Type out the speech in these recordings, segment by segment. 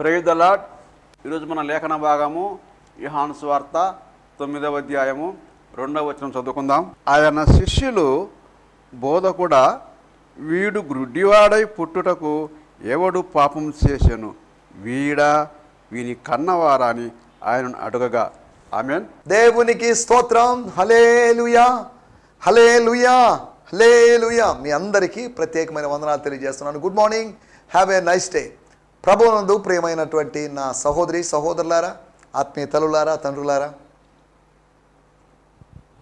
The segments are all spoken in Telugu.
Praise the lord. ఈరోజు మన లేఖన భాగము యోహాను సువార్త 9వ అధ్యాయము 2వ వచనం చదువుకుందాం. ఆయన శిష్యులు బోధకుడా, వీడు గ్రుడ్డివాడై పుట్టుటకు ఎవడు పాపం చేసెను, వీడా వీని కన్నవారా అని ఆయనను అడుగగా. ఆమేన్. దేవునికి స్తోత్రం. హల్లెలూయా, హల్లెలూయా, హల్లెలూయా. మీ అందరికీ ప్రత్యేకమైన వందనాలు తెలియజేస్తున్నాను. Good morning, have a nice day. ప్రభువునందు ప్రియమైనటువంటి నా సహోదరి సహోదరులారా, ఆత్మీయ తల్లులారా, తండ్రులారా,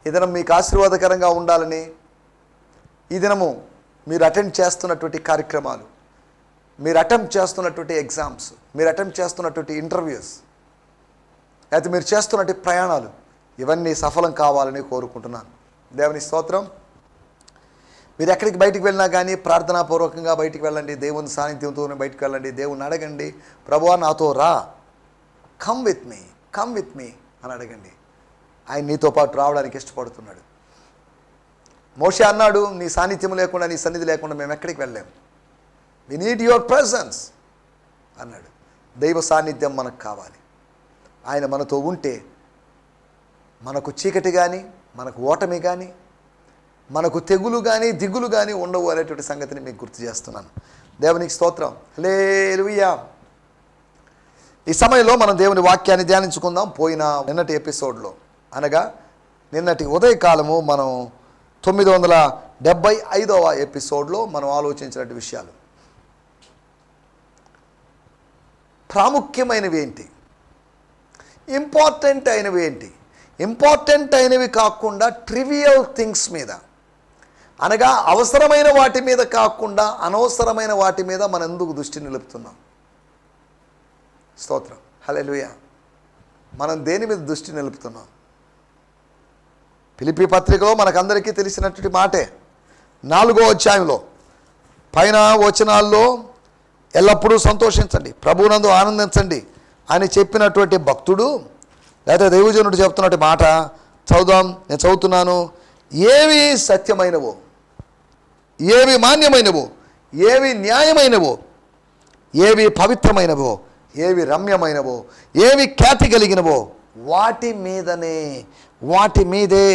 ఈ దినం మీకు ఆశీర్వాదకరంగా ఉండాలని, ఈ దినము మీరు అటెండ్ చేస్తున్నటువంటి కార్యక్రమాలు, మీరు అటెంప్ట్ చేస్తున్నటువంటి ఎగ్జామ్స్, మీరు అటెంప్ట్ చేస్తున్నటువంటి ఇంటర్వ్యూస్, అయితే మీరు చేస్తున్నటువంటి ప్రయాణాలు ఇవన్నీ సఫలం కావాలని కోరుకుంటున్నాను. దేవుని స్తోత్రం. మీరు ఎక్కడికి బయటికి వెళ్ళినా కానీ ప్రార్థనాపూర్వకంగా బయటికి వెళ్ళండి. దేవుని సాన్నిధ్యంతోనే బయటికి వెళ్ళండి. దేవుని అడగండి, ప్రభువా నాతో రా, కమ్ విత్ మీ అని అడగండి. ఆయన నీతో పాటు రావడానికి ఇష్టపడుతున్నాడు. మోషే అన్నాడు, నీ సాన్నిధ్యం లేకుండా, నీ సన్నిధి లేకుండా మేము ఎక్కడికి వెళ్ళాం. వి నీడ్ యువర్ ప్రెజెన్స్ అన్నాడు. దైవ సాన్నిధ్యం మనకు కావాలి. ఆయన మనతో ఉంటే మనకు చీకటి కానీ, మనకు ఓటమి కానీ, మనకు తెగులు కానీ దిగులు కానీ ఉండవు అనేటువంటి సంగతిని మీకు గుర్తు చేస్తున్నాను. దేవునికి స్తోత్రం. హల్లెలూయా. ఈ సమయంలో మనం దేవుని వాక్యాన్ని ధ్యానించుకుందాం. నిన్నటి ఎపిసోడ్లో, అనగా నిన్నటి ఉదయకాలము మనం 975వ ఎపిసోడ్లో మనం ఆలోచించినటువంటి విషయాలు. ప్రాముఖ్యమైనవి ఏంటి, ఇంపార్టెంట్ అయినవి ఏంటి, ఇంపార్టెంట్ అయినవి కాకుండా ట్రివియల్ థింగ్స్ మీద, అనగా అవసరమైన వాటి మీద కాకుండా అనవసరమైన వాటి మీద మనం ఎందుకు దృష్టి నిలుపుతున్నాం. స్తోత్రం. హల్లెలూయా. మనం దేని మీద దృష్టి నిలుపుతున్నాం? ఫిలిప్పీ పత్రికలో మనకందరికీ తెలిసినటువంటి మాటే, 4వ అధ్యాయంలో పైన వచనాల్లో ఎల్లప్పుడూ సంతోషించండి, ప్రభువునందు ఆనందించండి అని చెప్పినటువంటి భక్తుడు లేదా దైవజనుడు చెప్తున్నటువంటి మాట చదువుదాం. నేను చదువుతున్నాను. ఏవి సత్యమైనవో, ఏవి మాన్యమైనవో, ఏవి న్యాయమైనవో, ఏవి పవిత్రమైనవో, ఏవి రమ్యమైనవో, ఏవి ఖ్యాతి కలిగినవో వాటి మీదే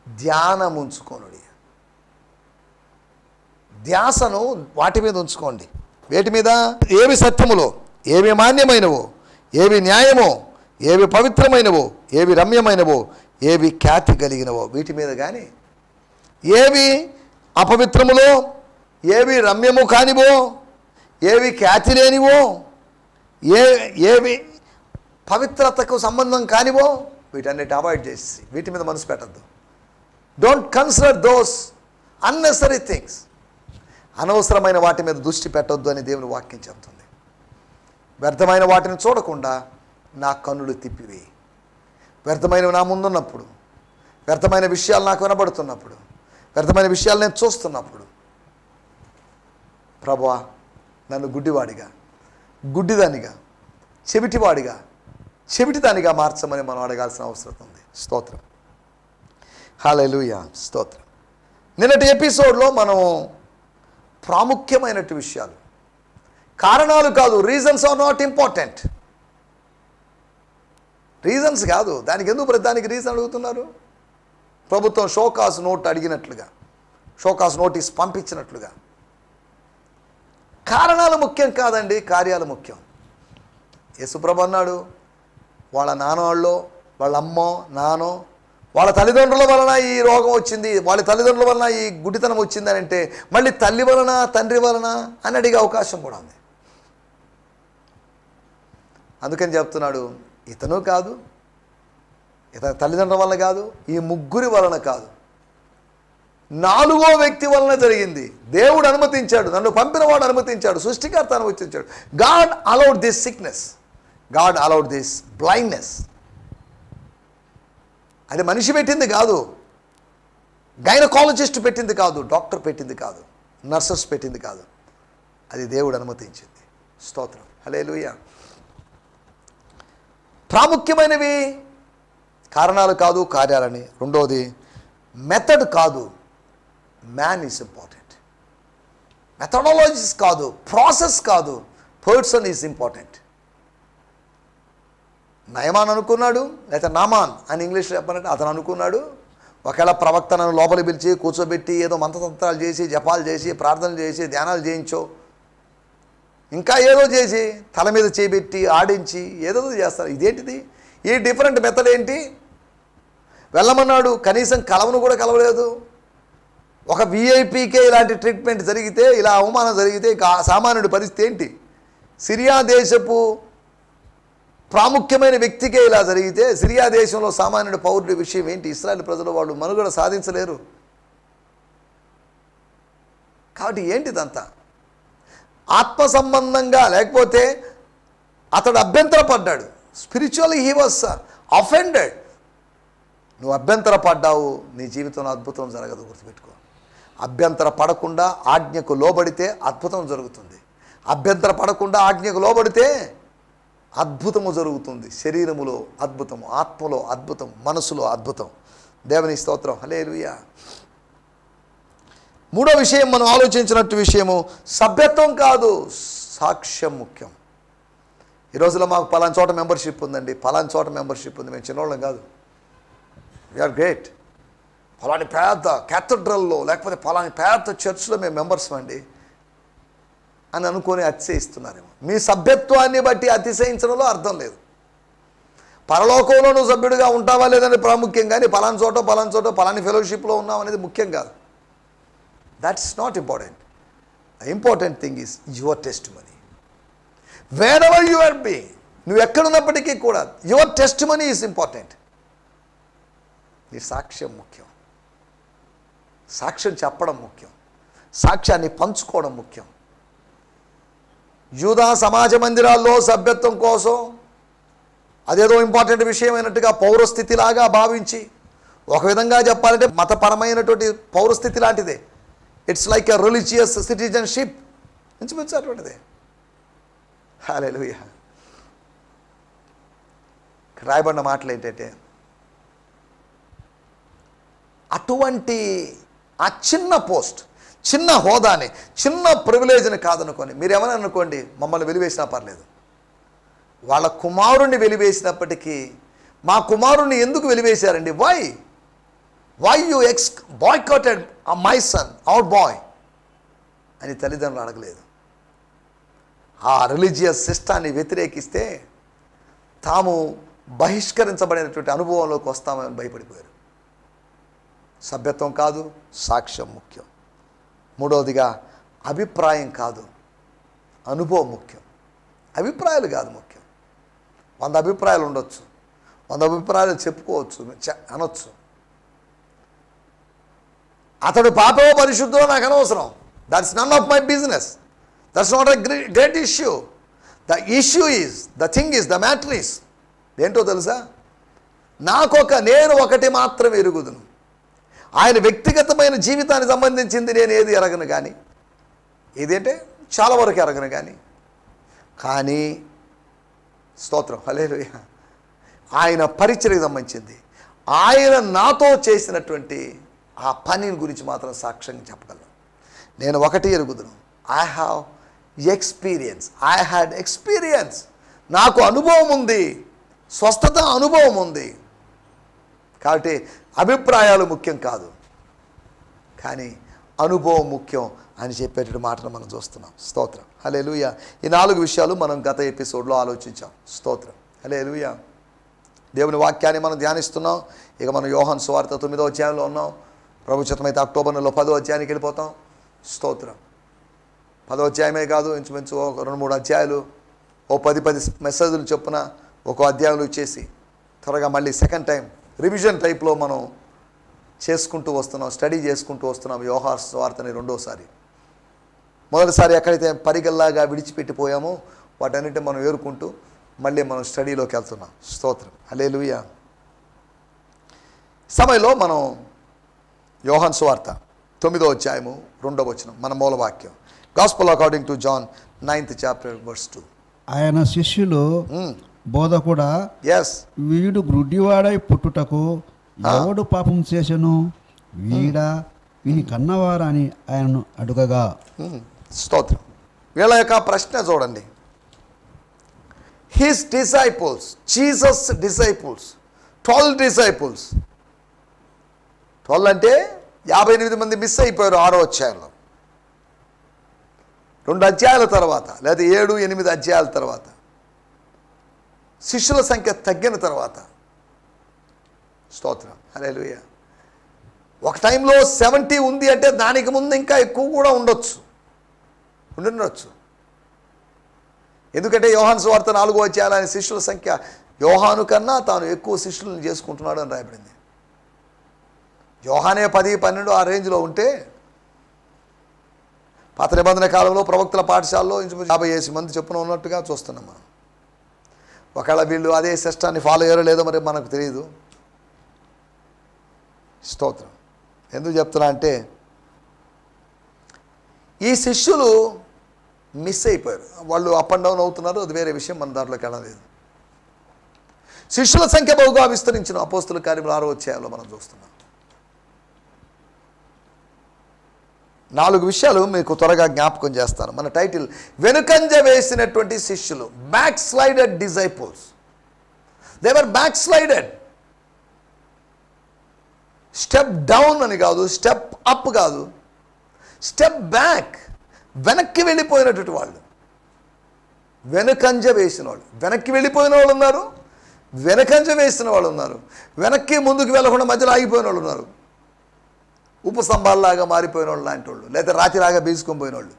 ధ్యానం ఉంచుకోనుడి. ధ్యాసను వాటి మీద ఉంచుకోండి. వేటి మీద? ఏవి సత్యములో, ఏవి మాన్యమైనవో, ఏవి న్యాయమో, ఏవి పవిత్రమైనవో, ఏవి రమ్యమైనవో, ఏవి ఖ్యాతి కలిగినవో వీటి మీద. కానీ ఏవి అపవిత్రములో, ఏవి రమ్యము కానివో, ఏవి ఖ్యాతి లేనివో, ఏవి పవిత్రతకు సంబంధం కానివో వీటన్నిటి అవాయిడ్ చేసి వీటి మీద మనసు పెట్టద్దు. Don't consider those unnecessary things. అనవసరమైన వాటి మీద దృష్టి పెట్టొద్దు అని దేవుని వాక్యం చెప్తుంది. వ్యర్థమైన వాటిని చూడకుండా నా కన్నులు తిప్పివేయి. వ్యర్థమైనవి నా ముందున్నప్పుడు, వ్యర్థమైన విషయాలు నాకు వినబడుతున్నప్పుడు, వ్యర్థమైన విషయాలు నేను చూస్తున్నప్పుడు, ప్రభువా నన్ను గుడ్డివాడిగా, గుడ్డిదానిగా, చెవిటిదానిగా మార్చమని మనం అడగాల్సిన అవసరం ఉంది. స్తోత్రం. హల్లెలూయా. స్తోత్రం. నిన్నటి ఎపిసోడ్లో మనం ప్రాముఖ్యమైనటువంటి విషయాలు, కారణాలు కాదు, reasons are not important. Reasons కాదు, దానికి ఎందుకు ప్రతిదానికి రీజన్ అడుగుతున్నారు? ప్రభుత్వం షోకాస్ నోట్ అడిగినట్లుగా, షోకాస్ నోటీస్ పంపించినట్లుగా. కారణాలు ముఖ్యం కాదండి, కార్యాలు ముఖ్యం. యేసుప్రభు అన్నాడు, వాళ్ళ నాన్నవాళ్ళో, వాళ్ళ అమ్మో నాన్నో, వాళ్ళ తల్లిదండ్రుల వలన ఈ రోగం వచ్చింది, వాళ్ళ తల్లిదండ్రుల వలన ఈ గుడ్డితనం వచ్చిందని అంటే మళ్ళీ తల్లి వలన తండ్రి వలన అని అడిగే అవకాశం కూడా ఉంది. అందుకని చెప్తున్నాడు, ఇతను కాదు, ఇతని తల్లిదండ్రుల వలన కాదు, ఈ ముగ్గురి వలన కాదు, 4వ వ్యక్తి వలన జరిగింది. దేవుడు అనుమతించాడు, నన్ను పంపినవాడు అనుమతించాడు, సృష్టికర్త అనుమతించాడు. God allowed this sickness, God allowed this blindness. అది మనిషి పెట్టింది కాదు, గైనకాలజిస్ట్ పెట్టింది కాదు, డాక్టర్ పెట్టింది కాదు, నర్సెస్ పెట్టింది కాదు, అది దేవుడు అనుమతించింది. స్తోత్రం. హల్లెలూయా. ప్రాముఖ్యమైనవి కారణాలు కాదు, కార్యాలని. రెండోది మెథడ్ కాదు, మ్యాన్ ఈజ్ ఇంపార్టెంట్. మెథడాలజీస్ కాదు, ప్రాసెస్ కాదు, పర్సన్ ఈజ్ ఇంపార్టెంట్. నయమాన్ అనుకున్నాడు, లేకపోతే నామాన్ అని ఇంగ్లీష్లో చెప్పాలంటే అతను అనుకున్నాడు. ఒకవేళ ప్రవక్తను లోపలికి పిలిచి కూర్చోబెట్టి ఏదో మంత్రతంత్రాలు చేసి, జపాలు చేసి, ప్రార్థనలు చేసి, ధ్యానాలు చేయించో, ఇంకా ఏదో చేసి తల మీద చేపెట్టి ఆడించి ఏదో చేస్తారు. ఇదేంటిది? ఈ డిఫరెంట్ మెథడ్ ఏంటి? వెళ్ళమన్నాడు, కనీసం కలవను కూడా కలవలేదు. ఒక విఐపీకే ఇలాంటి ట్రీట్మెంట్ జరిగితే, ఇలా అవమానం జరిగితే సామాన్యుడి పరిస్థితి ఏంటి? సిరియా దేశపు ప్రాముఖ్యమైన వ్యక్తికే ఇలా జరిగితే సిరియా దేశంలో సామాన్యుడి పౌరుడి విషయం ఏంటి? ఇశ్రాయేలు ప్రజలు వాళ్ళు మనుగడ సాధించలేరు. కాబట్టి ఏంటిదంతా? ఆత్మ సంబంధంగా, లేకపోతే అతడు అభ్యంతరపడ్డాడు. Spiritually he was offended. నువ్వు అభ్యంతర పడ్డావు, నీ జీవితంలో అద్భుతం జరగదు. గుర్తుపెట్టుకో. అభ్యంతర పడకుండా ఆజ్ఞకు లోబడితే అద్భుతం జరుగుతుంది. అభ్యంతర పడకుండా ఆజ్ఞకు లోబడితే అద్భుతము జరుగుతుంది. శరీరములో అద్భుతము, ఆత్మలో అద్భుతం, మనసులో అద్భుతం. దేవుని స్తోత్రం. హల్లెలూయా. మూడో విషయం మనం ఆలోచించినట్టు విషయము సభ్యత్వం కాదు, సాక్ష్యం ముఖ్యం. ఈ రోజులో మాకు పలానా చోట మెంబర్షిప్ ఉందండి, పలానా చోట మెంబర్షిప్ ఉంది, మేము చిన్నోళ్ళం కాదు, వీఆర్ గ్రేట్, పలాని పెద్ద క్యాథడ్రల్లో లేకపోతే పలాని పెద్ద చర్చ్లో మేము మెంబర్స్ అండి అని అనుకొని అతిశయిస్తున్నారేమో. మీ సభ్యత్వాన్ని బట్టి అతిశయించడంలో అర్థం లేదు. పరలోకంలో నువ్వు సభ్యుడిగా ఉంటావా లేదని ప్రాముఖ్యం, కానీ పలానా చోట పలాని ఫెలోషిప్లో ఉన్నావు అనేది ముఖ్యం కాదు. That's not important. The important thing is your testimony. Wherever you are being, నువ్వు ఎక్కడున్నప్పటికీ కూడా యువర్ టెస్టిమనీ ఈజ్ ఇంపార్టెంట్. నీ సాక్ష్యం ముఖ్యం. సాక్ష్యం చెప్పడం ముఖ్యం. సాక్ష్యాన్ని పంచుకోవడం ముఖ్యం. యూదా సమాజ మందిరాల్లో సభ్యత్వం కోసం అదేదో ఇంపార్టెంట్ విషయం అయినట్టుగా పౌరస్థితిలాగా భావించి, ఒక విధంగా చెప్పాలంటే మతపరమైనటువంటి పౌరస్థితి లాంటిదే. It's like a religious citizenship, ఇంచుమించు అటువంటిదే. హల్లెలూయా. రాయబడిన మాటలు ఏంటంటే, అటువంటి ఆ చిన్న పోస్ట్, చిన్న హోదాని, చిన్న ప్రివిలేజ్ని కాదనుకోండి. మీరు ఏమైనా అనుకోండి, మమ్మల్ని వెలివేసినా పర్లేదు. వాళ్ళ కుమారుణ్ణి వెలివేసినప్పటికీ, మా కుమారుణ్ణి ఎందుకు వెలివేశారండి? Why you boycotted my son, our boy అని తల్లిదండ్రులు అడగలేదు. ఆ రిలీజియస్ సిస్టాన్ని వ్యతిరేకిస్తే తాము బహిష్కరించబడినటువంటి అనుభవంలోకి వస్తామని భయపడిపోయారు. సభ్యత్వం కాదు, సాక్ష్యం ముఖ్యం. మూడవదిగా అభిప్రాయం కాదు, అనుభవం ముఖ్యం. అభిప్రాయాలు కాదు ముఖ్యం. 100 అభిప్రాయాలు ఉండొచ్చు, 100 అభిప్రాయాలు చెప్పుకోవచ్చు, అనొచ్చు. అతడు పాపో పరిశుద్ధో నాకు అనవసరం. That's none of my business. That's not a great issue. The issue is, the thing is, the matter is ఏంటో తెలుసా? నేను ఒకటి మాత్రం ఎరుగుదును. ఆయన వ్యక్తిగతమైన జీవితానికి సంబంధించింది నేను ఏది ఎరగను, కానీ ఏదంటే చాలా వరకు ఎరగను, కానీ స్తోత్రం హల్లెలూయా, ఆయన పరిచర్యకు సంబంధించింది, ఆయన నాతో చేసినటువంటి ఆ పని గురించి మాత్రం సాక్ష్యంగా చెప్పగలను. నేను ఒకటి ఎరుగుదును, ఐ హ్యాడ్ ఎక్స్పీరియన్స్. నాకు అనుభవం ఉంది, స్వస్థత అనుభవం ఉంది. కాబట్టి అభిప్రాయాలు ముఖ్యం కాదు, కానీ అనుభవం ముఖ్యం అని చెప్పేటటువంటి మాటను మనం చూస్తున్నాం. స్తోత్రం హల్లెలూయా. ఈ 4 విషయాలు మనం గత ఎపిసోడ్లో ఆలోచించాం. స్తోత్రం హల్లెలూయా. దేవుని వాక్యాన్ని మనం ధ్యానిస్తున్నాం. ఇక మనం యోహాను సువార్త 9వ అధ్యాయంలో ఉన్నాం. ప్రభు చిత్తమైతే అక్టోబర్ నెలలో 10వ అధ్యాయానికి వెళ్ళిపోతాం. స్తోత్రం. 10వ అధ్యాయమే కాదు, ఇంచుమించు 2-3 అధ్యాయాలు, 10 మెసేజ్లు చొప్పున ఒక అధ్యాయంలో ఇచ్చేసి త్వరగా మళ్ళీ సెకండ్ టైం రివిజన్ టైప్లో మనం చేసుకుంటూ వస్తున్నాం, స్టడీ చేసుకుంటూ వస్తున్నాం యోహాను సువార్తని రెండోసారి. మొదటిసారి ఎక్కడైతే పరిగల్లాగా విడిచిపెట్టిపోయామో వాటన్నిటిని మనం ఏరుకుంటూ మళ్ళీ మనం స్టడీలోకి వెళ్తున్నాం. స్తోత్రం హల్లెలూయా. సమయంలో మనం యోహాను సువార్త 9వ అధ్యాయము 2వ వచనం మన మూలవాక్యం. Gospel according to John 9th chapter verse 2. ఆయన శిష్యులు బోధకుడా, వీడు గ్రుడ్డివాడై పుట్టుటకు ఎవడు పాపం చేసెను, వీడా వీని కన్నవారా అని ఆయనను అడుగగా. స్తోత్రం. వీళ్ళ యొక్క ప్రశ్న చూడండి. His disciples, Jesus disciples, 12 disciples. 12 అంటే 58 మంది మిస్ అయిపోయారు 6వ అధ్యాయంలో. 2 అధ్యాయాల తర్వాత లేదా 7, 8 అధ్యాయాల తర్వాత శిష్యుల సంఖ్య తగ్గిన తర్వాత, స్తోత్రం హల్లెలూయా, ఒక టైంలో 70 ఉంది అంటే దానికి ముందు ఇంకా ఎక్కువ కూడా ఉండొచ్చు. ఎందుకంటే యోహాను సువార్త 4వ అధ్యాయంలో ఆయన శిష్యుల సంఖ్య యోహాను కన్నా తాను ఎక్కువ శిష్యులను చేసుకుంటున్నాడు అని రాయబడింది. యోహానే 10, 12 ఆ రేంజ్లో ఉంటే, పాత నిబంధన కాలంలో ప్రవక్తల పాఠశాలలో 50 మంది చొప్పున ఉన్నట్టుగా చూస్తున్నాం మనం. ఒకవేళ వీళ్ళు అదే సిస్టాన్ని ఫాలో అయ్యారో లేదో మరి మనకు తెలియదు. స్తోత్రం. ఎందుకు చెప్తున్నా అంటే ఈ శిష్యులు మిస్ అయిపోయారు. వాళ్ళు అప్ అండ్ డౌన్ అవుతున్నారు, అది వేరే విషయం, మన దాంట్లోకి వెళ్ళలేదు. శిష్యుల సంఖ్య బహుగా విస్తరించిన అపోస్తుల కార్యములు 6వ అధ్యాయంలో మనం చూస్తున్నాం. 4 విషయాలు మీకు త్వరగా జ్ఞాపకం చేస్తాను. మన టైటిల్ వెనుకంజ వేసినటువంటి శిష్యులు, back slided disciples. They were back slided. Step down అని కాదు, స్టెప్ అప్ కాదు, స్టెప్ బ్యాక్, వెనక్కి వెళ్ళిపోయినటువంటి వాళ్ళు, వెనుకంజ వేసిన వాళ్ళు. వెనక్కి వెళ్ళిపోయిన వాళ్ళు ఉన్నారు, వెనకంజ వేసిన వాళ్ళు ఉన్నారు, వెనక్కి ముందుకు వెళ్ళకుండా మధ్యలో ఆగిపోయిన వాళ్ళు ఉన్నారు, ఉప్పు స్తంభాల్లాగా మారిపోయిన వాళ్ళు లాంటి వాళ్ళు, లేదా రాతిలాగా బీసుకొని పోయిన వాళ్ళు.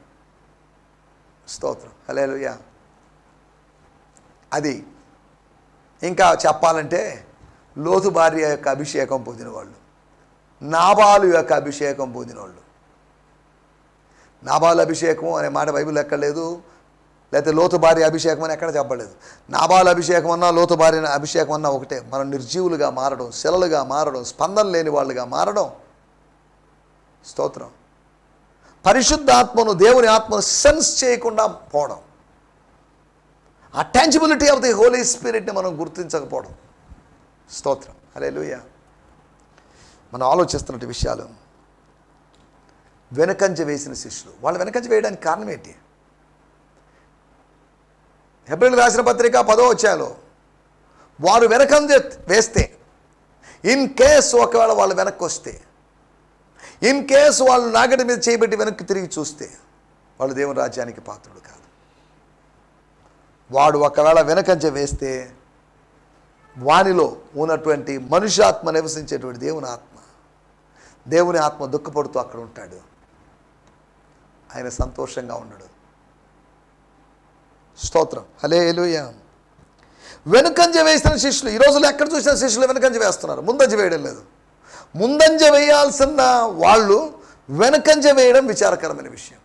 స్తోత్రం హల్లెలూయా. అది ఇంకా చెప్పాలంటే లోతు భార్య యొక్క అభిషేకం పొందిన వాళ్ళు, నాబాలు యొక్క అభిషేకం పొందిన వాళ్ళు. నాబాలు అభిషేకం అనే మాట బైబిల్ ఎక్కడ లేదు, లేకపోతే లోతు భార్య అభిషేకం అని ఎక్కడ చెప్పలేదు. నాబాలు అభిషేకం అన్నా లోతు భార్య అభిషేకం అన్నా ఒకటే. మనం నిర్జీవులుగా మారడం, శిలలుగా మారడం, స్పందన లేని వాళ్ళుగా మారడం. స్తోత్రం. పరిశుద్ధాత్మను, దేవుని ఆత్మను సెన్స్ చేయకుండా పోవడం, ఆ టాంజిబిలిటీ ఆఫ్ ది హోలీ స్పిరిట్ని మనం గుర్తించకపోవడం. స్తోత్రం హల్లెలూయా. మనం ఆలోచిస్తున్నట్టు విషయాలు. వెనకంజ వేసిన శిష్యులు, వాళ్ళు వెనకంజ వేయడానికి కారణం ఏంటి? హెబ్రీయులకు రాసిన పత్రిక 10వ అధ్యాయంలో వారు వెనకంజ వేస్తే, ఇన్ కేస్ ఒకవేళ వాళ్ళు వెనక్కి వస్తే, ఇన్ కేసు వాళ్ళు నాగటి మీద చేయబెట్టి వెనక్కి తిరిగి చూస్తే, వాళ్ళు దేవుని రాజ్యానికి పాత్రుడు కాదు. వాడు ఒకవేళ వెనకంజ వేస్తే వానిలో ఉన్నటువంటి మనుష్యాత్మ నివసించేటువంటి దేవుని ఆత్మ దుఃఖపడుతూ అక్కడ ఉంటాడు. ఆయన సంతోషంగా ఉండడు. స్తోత్రం హల్లెలూయా. వెనుకంజ వేసిన శిష్యులు, ఈ రోజుల్లో ఎక్కడ చూసిన శిష్యులు వెనుకంజ వేస్తున్నారు, ముందంజ వేయడం లేదు. ముందంజ వేయాల్సిన వాళ్ళు వెనకంజ వేయడం విచారకరమైన విషయం.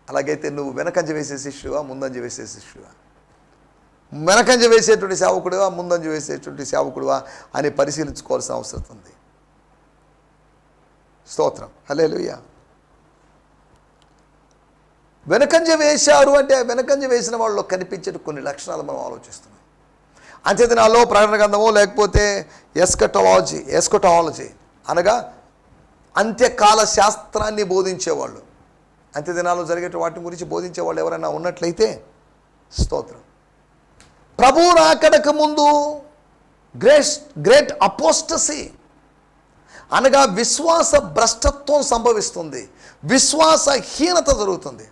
అలాగైతే నువ్వు వెనకంజ వేసే శిష్యువా, ముందంజ వేసే శిష్యువా? వెనకంజ వేసేటువంటి సేవకుడివా, ముందంజ వేసేటువంటి సేవకుడివా అని పరిశీలించుకోవాల్సిన అవసరం ఉంది. స్తోత్రం హల్లెలూయా. వెనకంజ వేశారు అంటే వెనకంజ వేసిన వాళ్ళలో కనిపించే కొన్ని లక్షణాలు మనం ఆలోచిస్తున్నాం. అంత్యదినాల్లో ప్రకటన గ్రంథము, లేకపోతే ఎస్కటాలజీ అనగా అంత్యకాల శాస్త్రాన్ని బోధించేవాళ్ళు, అంత్యదినాల్లో జరిగే వాటి గురించి బోధించేవాళ్ళు ఎవరైనా ఉన్నట్లయితే, స్తోత్రం, ప్రభువు రాకడకు ముందు గ్రేట్ అపోస్టసీ అనగా విశ్వాస భ్రష్టత్వం సంభవిస్తుంది, విశ్వాసహీనత జరుగుతుంది.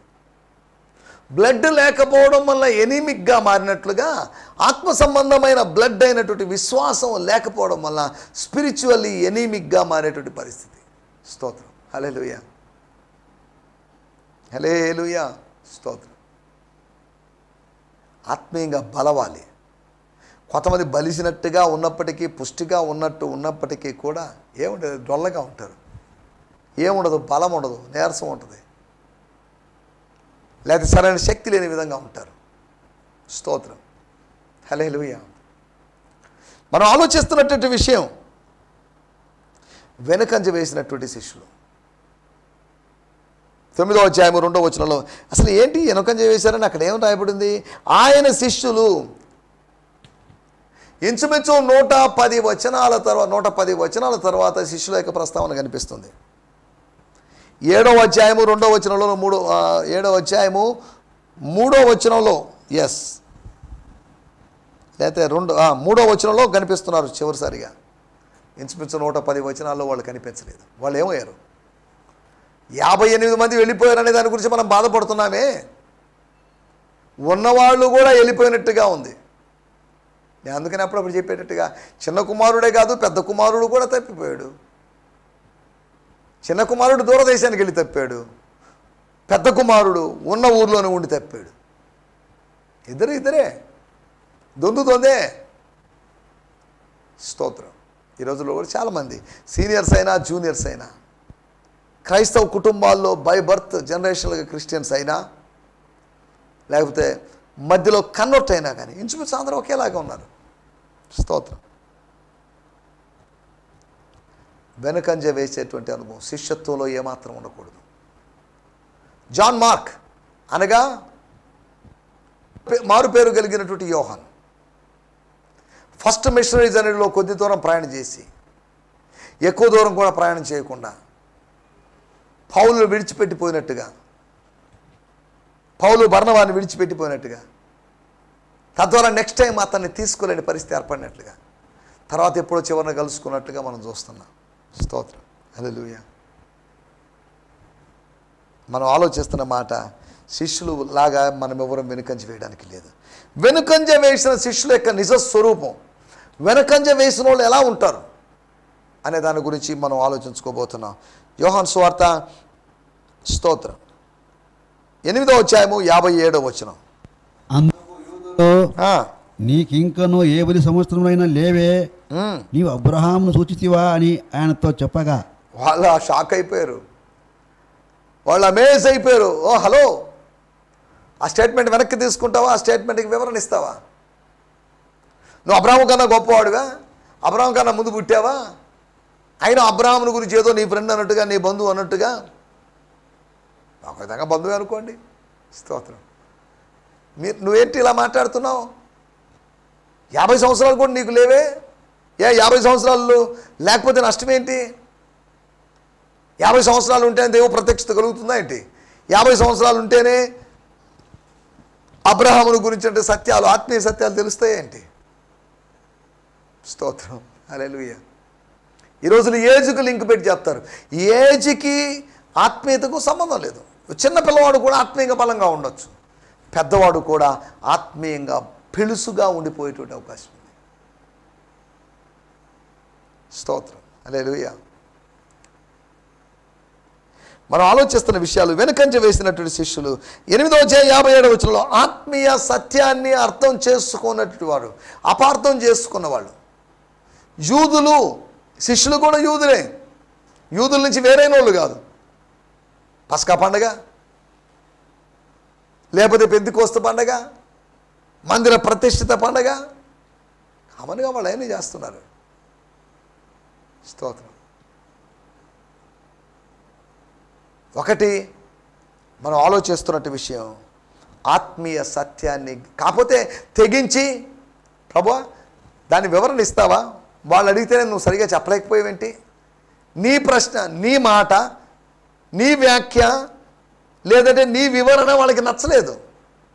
బ్లడ్ లేకపోవడం వల్ల ఎనీమిక్గా మారినట్లుగా ఆత్మ సంబంధమైన బ్లడ్ అయినటువంటి విశ్వాసం లేకపోవడం వల్ల స్పిరిచువల్లీ ఎనీమిక్గా మారేటువంటి పరిస్థితి. స్తోత్రం హల్లెలూయా హల్లెలూయా. స్తోత్రం. ఆత్మీయంగా బలవాలి. కొంతమంది బలిసినట్టుగా ఉన్నప్పటికీ, పుష్టిగా ఉన్నప్పటికీ కూడా ఏముండదు, డొల్లగా ఉంటారు, ఏముండదు, బలం ఉండదు, నీరసం ఉంటుంది, లేకపోతే సరైన శక్తి లేని విధంగా ఉంటారు. స్తోత్రం హల్లెలూయా. మనం ఆలోచిస్తున్నటువంటి విషయం, వెనకంజ వేసినటువంటి శిష్యులు. 9వ అధ్యాయము 2వ వచనంలో అసలు ఏంటి వెనకంజ వేశారని అక్కడ ఏం రాయబడింది? ఆయన శిష్యులు ఇంచుమించు 110 వచనాల తర్వాత శిష్యుల యొక్క ప్రస్తావన కనిపిస్తుంది. 7వ అధ్యాయము 2వ వచనంలో 7వ అధ్యాయము 3వ వచనంలో లేకపోతే మూడో వచనంలో కనిపిస్తున్నారు చివరిసారిగా. ఇంచుమించు 110 వచనాల్లో వాళ్ళు కనిపించలేదు. వాళ్ళు ఏమయ్యారు? 58 మంది వెళ్ళిపోయారు అనే దాని గురించి మనం బాధపడుతున్నామే, ఉన్నవాళ్ళు కూడా వెళ్ళిపోయినట్టుగా ఉంది. నేను అందుకని అప్పుడప్పుడు చెప్పేటట్టుగా చిన్న కుమారుడే కాదు పెద్ద కుమారుడు కూడా తప్పిపోయాడు. చిన్న కుమారుడు దూరదేశానికి వెళ్ళి తప్పాడు, పెద్ద కుమారుడు ఉన్న ఊర్లోనే ఉండి తప్పాడు. ఇద్దరే దొందే. స్తోత్రం. ఈ రోజుల్లో కూడా చాలామంది సీనియర్స్ అయినా జూనియర్స్ అయినా, క్రైస్తవ కుటుంబాల్లో బై బర్త్ జనరేషనల్గా క్రిస్టియన్స్ అయినా, లేకపోతే మధ్యలో కన్వర్ట్ అయినా కానీ ఇంచుమించు అందరూ ఒకేలాగా ఉన్నారు. స్తోత్రం. వెనుకంజ వేసేటువంటి అనుభవం శిష్యత్వంలో ఏమాత్రం ఉండకూడదు. జాన్ మార్క్ అనగా మారు పేరు కలిగినటువంటి యోహాన్ ఫస్ట్ మిషనరీ జర్నీలో కొద్ది దూరం ప్రయాణం చేసి ఎక్కువ దూరం కూడా ప్రయాణం చేయకుండా పౌలు విడిచిపెట్టిపోయినట్టుగా, పౌలు బర్నబాని విడిచిపెట్టిపోయినట్టుగా, తద్వారా నెక్స్ట్ టైం అతన్ని తీసుకోలేని పరిస్థితి ఏర్పడినట్లుగా, తర్వాత ఎప్పుడో చివరిని కలుసుకున్నట్టుగా మనం చూస్తున్నాం. స్తోత్రం. హల్లెలూయా. మనం ఆలోచిస్తున్న మాట శిష్యులు లాగా మనం ఎవరూ వెనుకంజ వేయడానికి లేదు. వెనుకంజ వేసిన శిష్యుల యొక్క నిజ స్వరూపం, వెనుకంజ వేసిన వాళ్ళు ఎలా ఉంటారు అనే దాని గురించి మనం ఆలోచించుకోబోతున్నాం. యోహాను సువార్త స్తోత్రం 8వ అధ్యాయము 57వ వచనం. నీకింకను ఏ 10 సంవత్సరములైనా లేవే, నీవు అబ్రహామును సూచితివా అని ఆయనతో చెప్పగా వాళ్ళు షాక్ అయిపోయారు, వాళ్ళు అమేజ్ అయిపోయారు. ఓ హలో, ఆ స్టేట్మెంట్ వెనక్కి తీసుకుంటావా? ఆ స్టేట్మెంట్కి వివరణ ఇస్తావా? నువ్వు అబ్రాహం కన్నా గొప్పవాడుగా, అబ్రాహం కన్నా ముందు పుట్టావా? అయినా అబ్రాహముని గురించి ఏదో నీ ఫ్రెండ్ అన్నట్టుగా, నీ బంధువు అన్నట్టుగా, ఒక విధంగా బంధువు అనుకోండి. స్తోత్రం. నువ్వేంటి ఇలా మాట్లాడుతున్నావు? 50 సంవత్సరాలు కూడా నీకు లేవే? 50 సంవత్సరాలు లేకపోతే నష్టం ఏంటి? 50 సంవత్సరాలు ఉంటేనే దేవ ప్రత్యక్షత కలుగుతుందా ఏంటి? 50 సంవత్సరాలు ఉంటేనే అబ్రహాముని గురించి అంటే సత్యాలు, ఆత్మీయ సత్యాలు తెలుస్తాయేంటి? స్తోత్రం. హల్లెలూయా. ఈ రోజులు ఏజ్కి లింక్ పెట్టి చెప్తారు. ఏజ్కి ఆత్మీయతకు సంబంధం లేదు. చిన్న పిల్లవాడు కూడా ఆత్మీయంగా బలంగా ఉండొచ్చు, పెద్దవాడు కూడా ఆత్మీయంగా పెలుసుగా ఉండిపోయేటువంటి అవకాశం ఉంది. స్తోత్రం. హల్లెలూయా. మనం ఆలోచిస్తున్న విషయాలు వెనుకంజ వేసినటువంటి శిష్యులు 8వ అధ్యాయం 57వ వచనంలో ఆత్మీయ సత్యాన్ని అర్థం చేసుకున్నటువంటి వారు, అపార్థం చేసుకున్నవాళ్ళు. యూదులు, శిష్యులు కూడా యూదులే, యూదుల నుంచి వేరైన వాళ్ళు కాదు. పస్కా పండగ, లేకపోతే పెంతెకోస్తు పండగ, మందిర ప్రతిష్ఠిత పండగ, కామన్గా వాళ్ళు ఏమీ చేస్తున్నారు. స్తోత్రం. ఒకటి మనం ఆలోచిస్తున్నట్టు విషయం, ఆత్మీయ సత్యాన్ని కాకపోతే తెగించి ప్రభువా దాని వివరణ ఇస్తావా? వాళ్ళు అడిగితేనే నువ్వు సరిగా చెప్పలేకపోయావేంటి? నీ ప్రశ్న, నీ మాట, నీ వ్యాఖ్య, లేదంటే నీ వివరణ వాళ్ళకి నచ్చలేదు,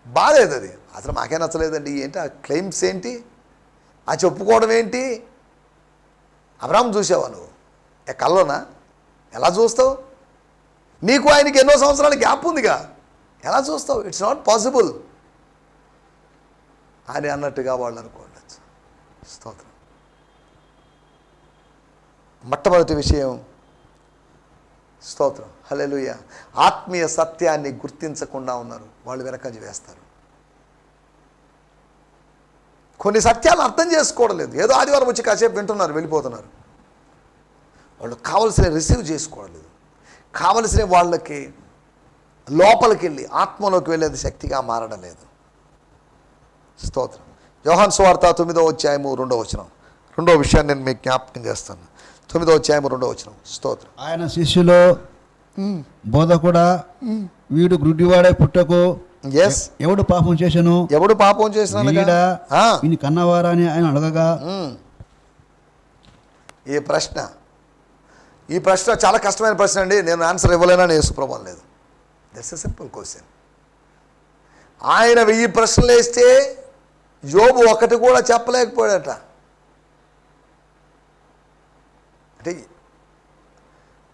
బాలేదు. అది అసలు మాకే నచ్చలేదండి. ఏంటి ఆ క్లెయిమ్స్ ఏంటి? ఆ చెప్పుకోవడం ఏంటి? అబ్రాహాము చూసావా నువ్వు? కల్లోనా? ఎలా చూస్తావు? నీకు ఆయనకి ఎన్నో సంవత్సరాల గ్యాప్ ఉందిగా, ఎలా చూస్తావు? ఇట్స్ నాట్ పాసిబుల్ అని అన్నట్టుగా వాళ్ళు అనుకోవచ్చు. స్తోత్రం. మొట్టమొదటి విషయం, స్తోత్రం. హల్లెలూయా. ఆత్మీయ సత్యాన్ని గుర్తించకుండా ఉన్నారు, వాళ్ళు వెనకంజ వేస్తారు. కొన్ని సత్యాలను అర్థం చేసుకోవడం లేదు. ఏదో ఆదివారం వచ్చి కాసేపు వింటున్నారు, వెళ్ళిపోతున్నారు. వాళ్ళు కావలసిన రిసీవ్ చేసుకోవడం లేదు. కావలసిన వాళ్ళకి లోపలికి వెళ్ళి ఆత్మలోకి వెళ్ళేది శక్తిగా మారడం లేదు. స్తోత్రం. యోహాను సువార్త 9వ అధ్యాయము 2వ వచనం. రెండో విషయాన్ని నేను మీకు జ్ఞాపకం చేస్తాను. 9వ అధ్యాయము 2వ వచనం. స్తోత్రం. ఆయన శిష్యులు బోధకుడా, వీడు గుడ్డివాడై పుట్టకు ఎవడు పాపం చేశాను, ఎవడు పాపం చేసిన కన్నవారా అని ఆయన అడగగా, ఈ ప్రశ్న చాలా కష్టమైన ప్రశ్న అండి. నేను ఆన్సర్ ఇవ్వలేనని యేసుప్రభువు లేదు. That's a simple question. ఆయన 1000 ప్రశ్నలు వేస్తే యోబు ఒకటి కూడా చెప్పలేకపోయాడట. అంటే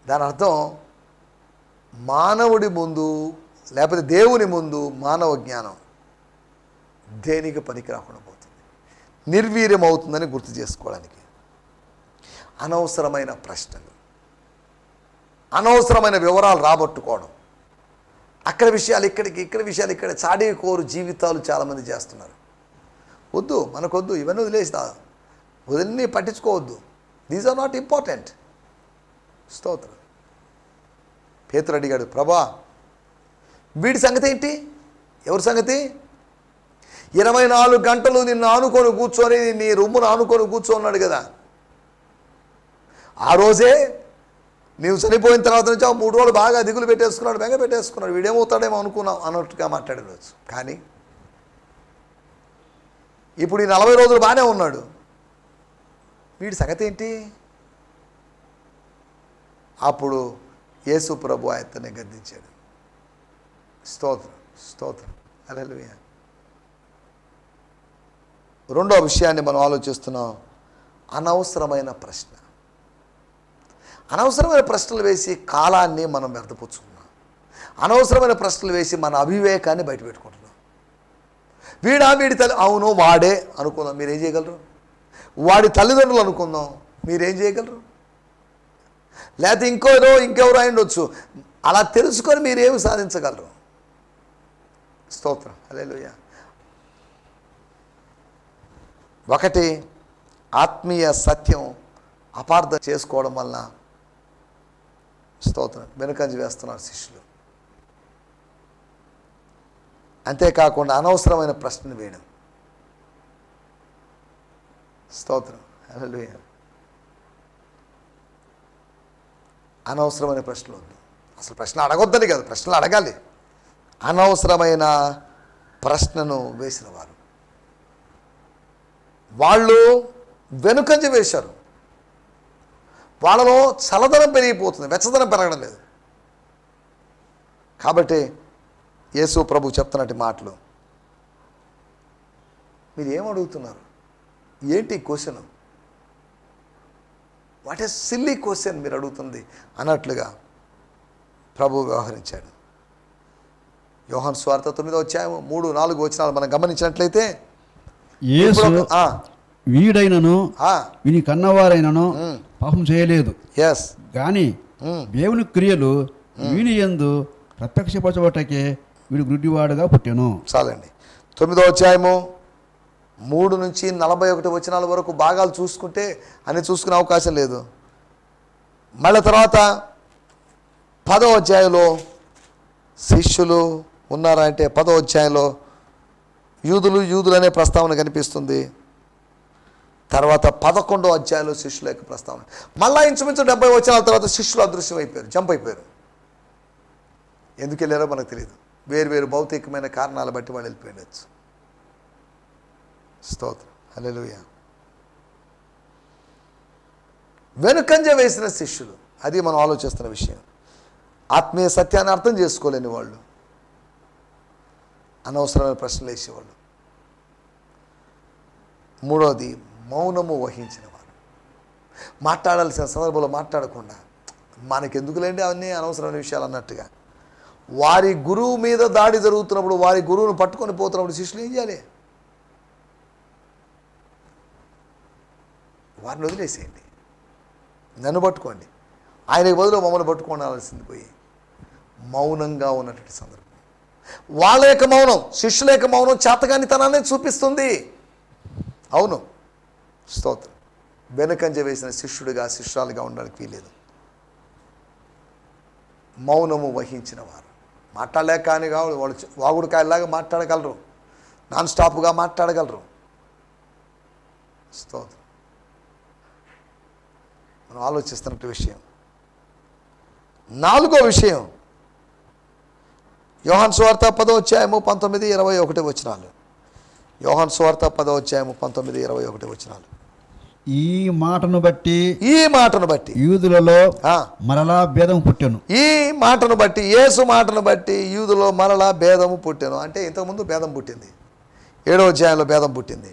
దాని అర్థం మానవుడి ముందు లేకపోతే దేవుని ముందు మానవ జ్ఞానం దేనికి పనికి రాకుండా పోతుంది, నిర్వీర్యం అవుతుందని గుర్తు చేసుకోవడానికి. అనవసరమైన ప్రశ్నలు, అనవసరమైన వివరాలు రాబట్టుకోవడం, అక్కడ విషయాలు ఇక్కడికి, ఇక్కడ విషయాలు ఇక్కడ, చాడీ కోరు జీవితాలు చాలామంది చేస్తున్నారు. వద్దు, మనకొద్దు, ఇవన్నీ వదిలేస్తా, వదిలిని పట్టించుకోవద్దు. These are not important. స్తోత్రం. పేతురు అడిగాడు, ప్రభా వీడి సంగతి ఏంటి? ఎవరి సంగతి? 24 గంటలు నిన్ను ఆనుకొని కూర్చొని, నీ రొమ్మును ఆనుకొని కూర్చోన్నాడు కదా, ఆ రోజే నీవు చనిపోయిన తర్వాత నుంచి 3 రోజులు బాగా దిగులు పెట్టేసుకున్నాడు, బెంగ పెట్టేసుకున్నాడు, వీడేమవుతాడేమో అనుకున్నాం అన్నట్టుగా మాట్లాడవచ్చు. కానీ ఇప్పుడు ఈ 40 రోజులు బాగానే ఉన్నాడు, వీడి సంగతి ఏంటి? అప్పుడు యేసు ప్రభు ఆయనని గద్దించాడు. స్తోత్రం, స్తోత్రం, హల్లెలూయా. రెండో విషయాన్ని మనం ఆలోచిస్తున్నాం, అనవసరమైన ప్రశ్న. అనవసరమైన ప్రశ్నలు వేసి కాలాన్ని మనం వ్యర్థపుచ్చుకున్నాం. అనవసరమైన ప్రశ్నలు వేసి మన అవివేకాన్ని బయటపెట్టుకుంటున్నాం. వీడి తల్లి, అవును వాడే అనుకుందాం, మీరేం చేయగలరు? వాడి తల్లిదండ్రులు అనుకుందాం, మీరేం చేయగలరు? లేకపోతే ఇంకెవరో అయ్యుండొచ్చు. అలా తెలుసుకొని మీరేమి సాధించగలరు? స్తోత్రం, హల్లెలూయా. ఒకటి, ఆత్మీయ సత్యం అపార్థం చేసుకోవడం వలన స్తోత్రం వెనుకంజ వేస్తున్నారు శిష్యులు. అంతేకాకుండా అనవసరమైన ప్రశ్నలు వేయడం. స్తోత్రం, హల్లెలూయా. అనవసరమైన ప్రశ్నలు వద్దు. అసలు ప్రశ్న అడగొద్దని కాదు, ప్రశ్నలు అడగాలి. అనవసరమైన ప్రశ్నను వేసిన వాళ్ళు వెనుకంజ వేశారు. వాళ్ళలో చలదనం పెరిగిపోతుంది, వెచ్చదనం పెరగడం లేదు. కాబట్టి యేసు ప్రభు చెప్తున్నట్టు మాటలు, మీరు ఏమడుగుతున్నారు? ఏంటి question? What is silly question మీరు అడుగుతుంది అన్నట్లుగా ప్రభు వ్యవహరించాడు. యోహాను సువార్త 9వ అధ్యాయం 3-4 వచనాలు మనం గమనించినట్లయితే, యేసు వీడైనను వీని కన్నవారైనను పాపం చేయలేదు, కానీ దేవుని క్రియలు వీని యందు ప్రత్యక్షపరచబట్టకే వీడు గుడ్డివాడుగా పుట్టెను. చాలండి. 9వ అధ్యాయము 3-41 వచనాల వరకు భాగాలు చూసుకుంటే అన్ని చూసుకునే అవకాశం లేదు. మళ్ళీ తర్వాత 10వ అధ్యాయంలో శిష్యులు ఉన్నారా అంటే 10వ అధ్యాయంలో యూదులు అనే ప్రస్తావన కనిపిస్తుంది. తర్వాత 11వ అధ్యాయంలో శిష్యుల యొక్క ప్రస్తావన. మళ్ళా ఇంచుమించు 70 వచనాల తర్వాత శిష్యులు అదృశ్యం అయిపోయారు, జంప్ అయిపోయారు. ఎందుకు వెళ్ళారో మనకు తెలియదు. వేరు భౌతికమైన కారణాల బట్టి వాళ్ళు వెళ్ళిపోయిండొచ్చు. స్తోత్రం, హల్లెలూయా. వెనుకంజ వేసిన శిష్యులు, అది మనం ఆలోచిస్తున్న విషయం. ఆత్మీయ సత్యాన్ని అర్థం చేసుకోలేని వాళ్ళు, అనవసరమైన ప్రశ్నలు వేసేవాళ్ళు. మూడోది, మౌనము వహించిన వారు. మాట్లాడాల్సిన సందర్భంలో మాట్లాడకుండా, మనకెందుకులేండి అవన్నీ అనవసరమైన విషయాలు అన్నట్టుగా. వారి గురువు మీద దాడి జరుగుతున్నప్పుడు, వారి గురువును పట్టుకొని పోతున్నప్పుడు శిష్యులు ఏం చేయాలి? వారిని వదిలేసేయండి, నన్ను పట్టుకోండి, ఆయనకు బదులు మమ్మల్ని పట్టుకోవాల్సింది పోయి మౌనంగా ఉన్నటువంటి సందర్భం. వాళ్ళ యొక్క మౌనం, శిష్యుల యొక్క మౌనం చేతగానితనాన్ని చూపిస్తుంది. అవును, స్తోత్రం. వెనుకంజ వేసిన శిష్యుడిగా శిష్యురాలుగా ఉండడానికి వీలేదు. మౌనము వహించిన వారు, మాట్లాడలేక కానీ కావాలి, వాళ్ళు వాగుడుకాయలాగా మాట్లాడగలరు, నాన్ స్టాప్గా మాట్లాడగలరు. స్తోత్రం. మనం ఆలోచిస్తున్నట్టు విషయం. 4వ విషయం, యోహాను సువార్త 10వ అధ్యాయము 19-21 వచనాలు. యోహాను సువార్త 10వ అధ్యాయము 19-21 వచనాలు. ఈ మాటను బట్టి యూదులలో మరలా భేదం పుట్టెను. ఈ మాటను బట్టి, యేసు మాటను బట్టి యూదులో మరలా భేదము పుట్టెను. అంటే ఇంతకుముందు భేదం పుట్టింది, 7వ అధ్యాయంలో భేదం పుట్టింది.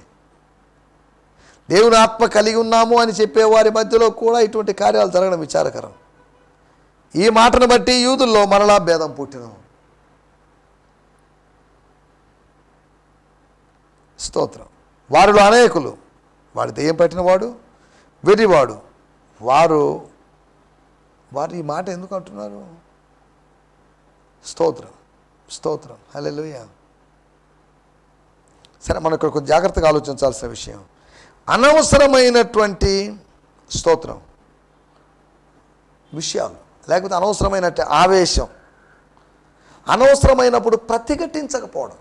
దేవుని ఆత్మ కలిగి ఉన్నాము అని చెప్పేవారి మధ్యలో కూడా ఇటువంటి కార్యాలు జరగడం విచారకరం. ఈ మాటను బట్టి యూదుల్లో మరలా భేదం పుట్టిన. స్తోత్రం. వారిలో అనేకులు, వాడు దెయ్యం పట్టినవాడు, వెర్రివాడు, వారు ఈ మాట ఎందుకు అంటున్నారు? స్తోత్రం, స్తోత్రం, హల్లెలూయా. సరే, మనం ఇక్కడ కొంచెం జాగ్రత్తగా ఆలోచించాల్సిన విషయం, అనవసరమైనటువంటి స్తోత్రం విషయాలు, లేకపోతే అనవసరమైన ఆవేశం, అనవసరమైనప్పుడు ప్రతిఘటించకపోవడం.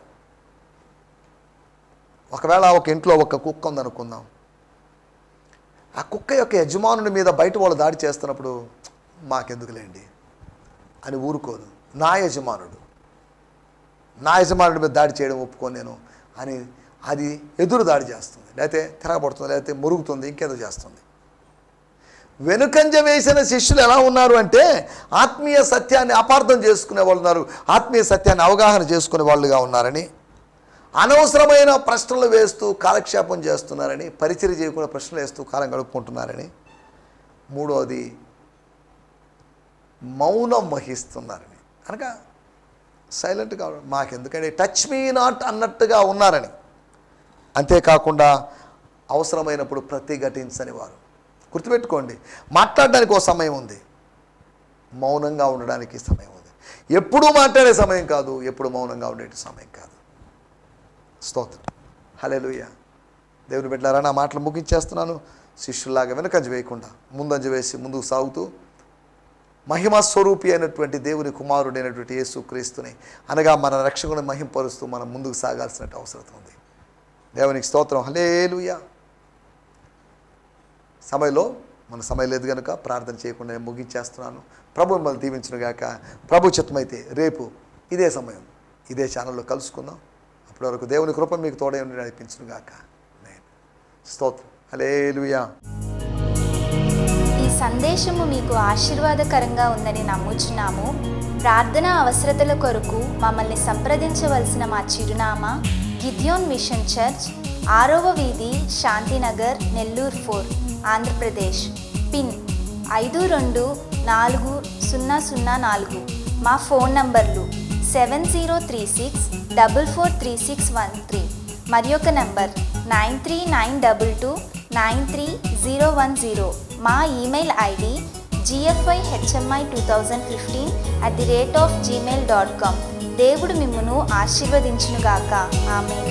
ఒకవేళ ఒక ఇంట్లో ఒక కుక్క ఉందనుకుందాం, ఆ కుక్క యొక్క యజమానుని మీద బయట వాళ్ళు దాడి చేస్తున్నప్పుడు మాకెందుకులేండి అని ఊరుకోదు. నా యజమానుడి మీద దాడి చేయడం ఒప్పుకోను నేను అని అది ఎదురు దాడి చేస్తుంది, లేకపోతే తిరగబడుతుంది, లేకపోతే మురుగుతుంది, ఇంకేదో చేస్తుంది. వెనుకంజ వేసిన శిష్యులు ఎలా ఉన్నారు అంటే ఆత్మీయ సత్యాన్ని అపార్థం చేసుకునే వాళ్ళు ఉన్నారు, ఆత్మీయ సత్యాన్ని అవగాహన చేసుకునే వాళ్ళుగా ఉన్నారని, అనవసరమైన ప్రశ్నలు వేస్తూ కాలక్షేపం చేస్తున్నారని, పరిచర్య చేయకుండా ప్రశ్నలు వేస్తూ కాలం గడుపుకుంటున్నారని, మూడోది మౌనం వహిస్తున్నారని, అనగా సైలెంట్గా మాకెందుకంటే టచ్ మీ నాట్ అన్నట్టుగా ఉన్నారని, అంతేకాకుండా అవసరమైనప్పుడు ప్రతిఘటించని వారు. గుర్తుపెట్టుకోండి, మాట్లాడడానికి ఒక సమయం ఉంది, మౌనంగా ఉండడానికి సమయం ఉంది. ఎప్పుడూ మాట్లాడే సమయం కాదు, ఎప్పుడు మౌనంగా ఉండే సమయం కాదు. స్తోత్రం, హల్లెలూయా. దేవుని బిడ్డలారా, నా మాటలు ముగించేస్తున్నాను. శిష్యుల్లాగా వెనకంజ వేయకుండా ముందంజ వేసి ముందుకు సాగుతూ మహిమ స్వరూపి అయినటువంటి దేవుని కుమారుడైనటువంటి యేసుక్రీస్తుని, అనగా మన రక్షకుని మహింపరుస్తూ మనం ముందుకు సాగాల్సిన అవసరం ఉంది. దేవునికి స్తోత్రం, హల్లెలూయా. మన సమయం లేదు కనుక ప్రార్థన చేయకుండా నేను ముగించేస్తున్నాను. ప్రభు మిమ్మల్ని దీవించును గాక. ప్రభు చిత్తమైతే రేపు ఇదే సమయం ఇదే ఛానల్లో కలుసుకుందాం. అప్పటి వరకు దేవుని కృప మీకు తోడే ఉండి నడిపించును గాక. స్తోత్రం, హల్లెలూయా. ఈ సందేశము మీకు ఆశీర్వాదకరంగా ఉందని నమ్ముచున్నాము. ప్రార్థన అవసరతల కొరకు మమ్మల్ని సంప్రదించవలసిన మా చిరునామా గిద్యోన్ మిషన్ చర్చ్, 6వ వీధి, శాంతినగర్, నెల్లూరు 4, ఆంధ్రప్రదేశ్. పిన్ 524004. మా ఫోన్ నంబర్లు 7036443613, మరి ఒక నంబర్ 9392293010. మా ఈమెయిల్ ఐడి gfihmi2015@gmail.com. దేవుడు మిమ్మును ఆశీర్వదించునుగాక. ఆమేన్.